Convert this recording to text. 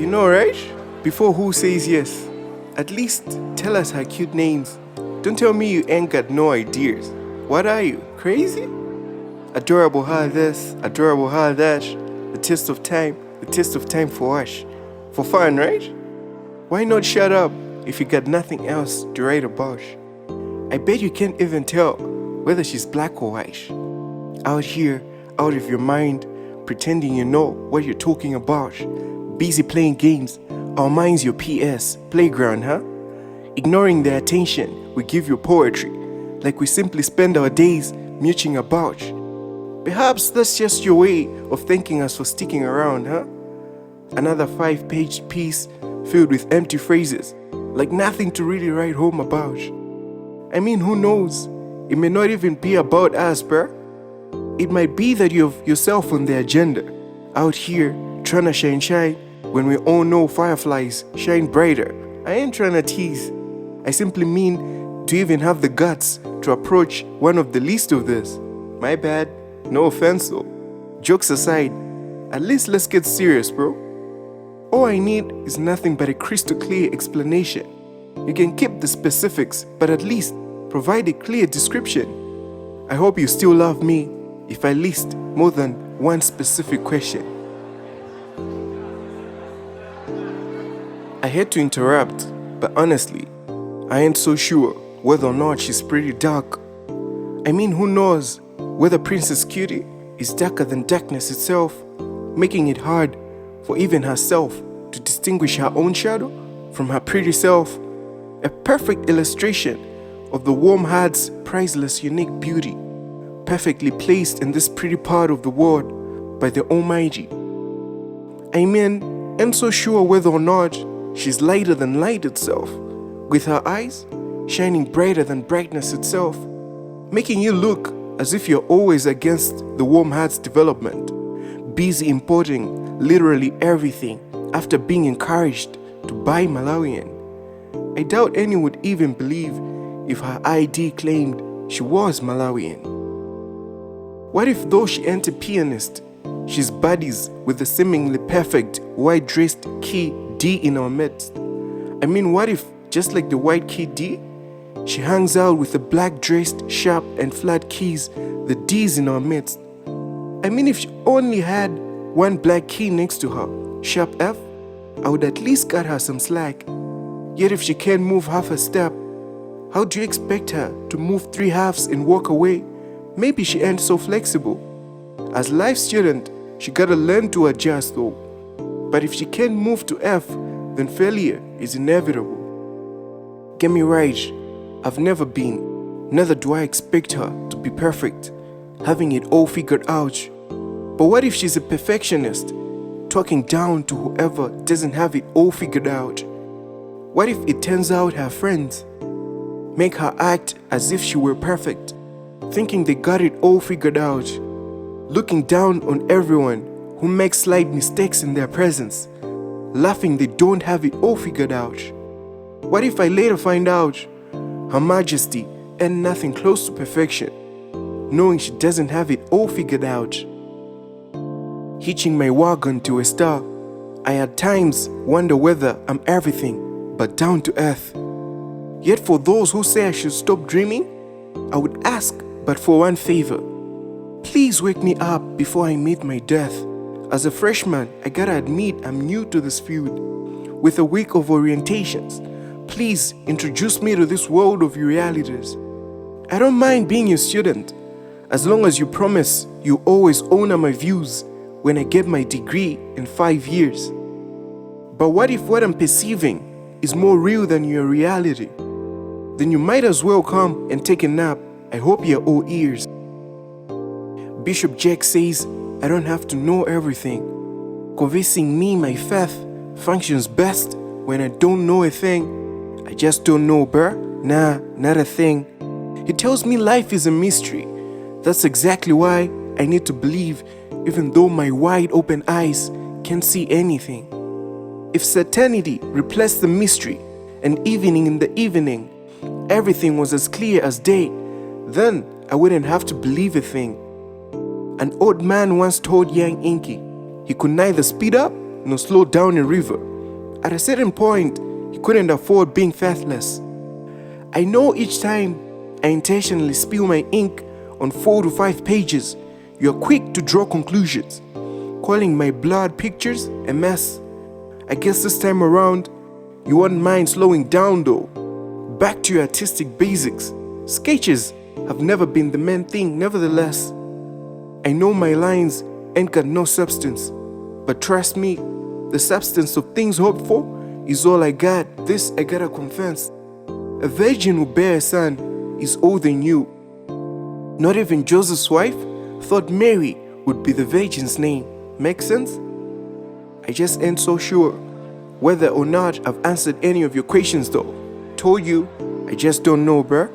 You know, right? Before who says yes, at least tell us her cute names. Don't tell me you ain't got no ideas. What are you, crazy? AdorableHer this, AdorableHer that. The test of time for us. For fun, right? Why not shut up if you got nothing else to write about? I bet you can't even tell whether she's black or white. Out here, out of your mind, pretending you know what you're talking about. Busy playing games, our minds your PS, playground, huh? Ignoring the attention we give your poetry, like we simply spend our days mooching about. Perhaps that's just your way of thanking us for sticking around, huh? Another 5-page piece filled with empty phrases, like nothing to really write home about. I mean, who knows? It may not even be about us, bruh. It might be that you have yourself on the agenda, out here trying to shine when we all know fireflies shine brighter. I ain't trying to tease. I simply mean to even have the guts to approach one of the least of this. My bad. No offense though. Jokes aside, at least let's get serious, bro. All I need is nothing but a crystal clear explanation. You can keep the specifics, but at least provide a clear description. I hope you still love me if I list more than one specific question. I hate to interrupt, but honestly, I ain't so sure whether or not she's pretty dark. I mean, who knows whether Princess Cutie is darker than darkness itself, making it hard for even herself to distinguish her own shadow from her pretty self. A perfect illustration of the warm heart's priceless unique beauty, perfectly placed in this pretty part of the world by the Almighty. I mean, I'm so sure whether or not she's lighter than light itself, with her eyes shining brighter than brightness itself, making you look as if you're always against the warm heart's development, busy importing literally everything after being encouraged to buy Malawian. I doubt anyone would even believe if her ID claimed she was Malawian. What if though she ain't a pianist, she's buddies with the seemingly perfect white-dressed key D in our midst? I mean, what if, just like the white key D, she hangs out with the black-dressed, sharp and flat keys, the D's in our midst? I mean, if she only had one black key next to her, sharp F, I would at least cut her some slack. Yet if she can't move half a step, how do you expect her to move 3 halves and walk away? Maybe she ain't so flexible. As a life student, she gotta learn to adjust though. But if she can't move to F, then failure is inevitable. Get me right, I've never been, neither do I expect her to be perfect, having it all figured out. But what if she's a perfectionist, talking down to whoever doesn't have it all figured out? What if it turns out her friends make her act as if she were perfect, thinking they got it all figured out, looking down on everyone who makes slight mistakes in their presence, laughing they don't have it all figured out? What if I later find out Her Majesty ain't nothing close to perfection, knowing she doesn't have it all figured out? Hitching my wagon to a star, I at times wonder whether I'm everything but down to earth. Yet for those who say I should stop dreaming, I would ask but for one favor. Please wake me up before I meet my death. As a freshman, I gotta admit I'm new to this field. With a week of orientations, please introduce me to this world of realities. I don't mind being your student, as long as you promise you always honor my views when I get my degree in 5 years. But what if what I'm perceiving is more real than your reality? Then you might as well come and take a nap. I hope you're all ears. Bishop Jakes says I don't have to know everything, convincing me my faith functions best when I don't know a thing. I just don't know, bruh. Nah, not a thing. He tells me life is a mystery. That's exactly why I need to believe, even though my wide open eyes can't see anything. If certainty replaced the mystery, and evening in the evening, everything was as clear as day, then I wouldn't have to believe a thing. An old man once told young Inky he could neither speed up nor slow down a river. At a certain point, you couldn't afford being faithless. I know each time I intentionally spill my ink on 4 to 5 pages, you're quick to draw conclusions, calling my blurred pictures a mess. I guess this time around, you won't mind slowing down though. Back to your artistic basics. Sketches have never been the main thing, nevertheless. I know my lines ain't got no substance, but trust me, the substance of things hoped for is all I got. This I gotta confess. A virgin who bear a son is all they knew. Not even Joseph's wife thought Mary would be the virgin's name. Make sense? I just ain't so sure whether or not I've answered any of your questions though. Told you, I just don't know, bruh.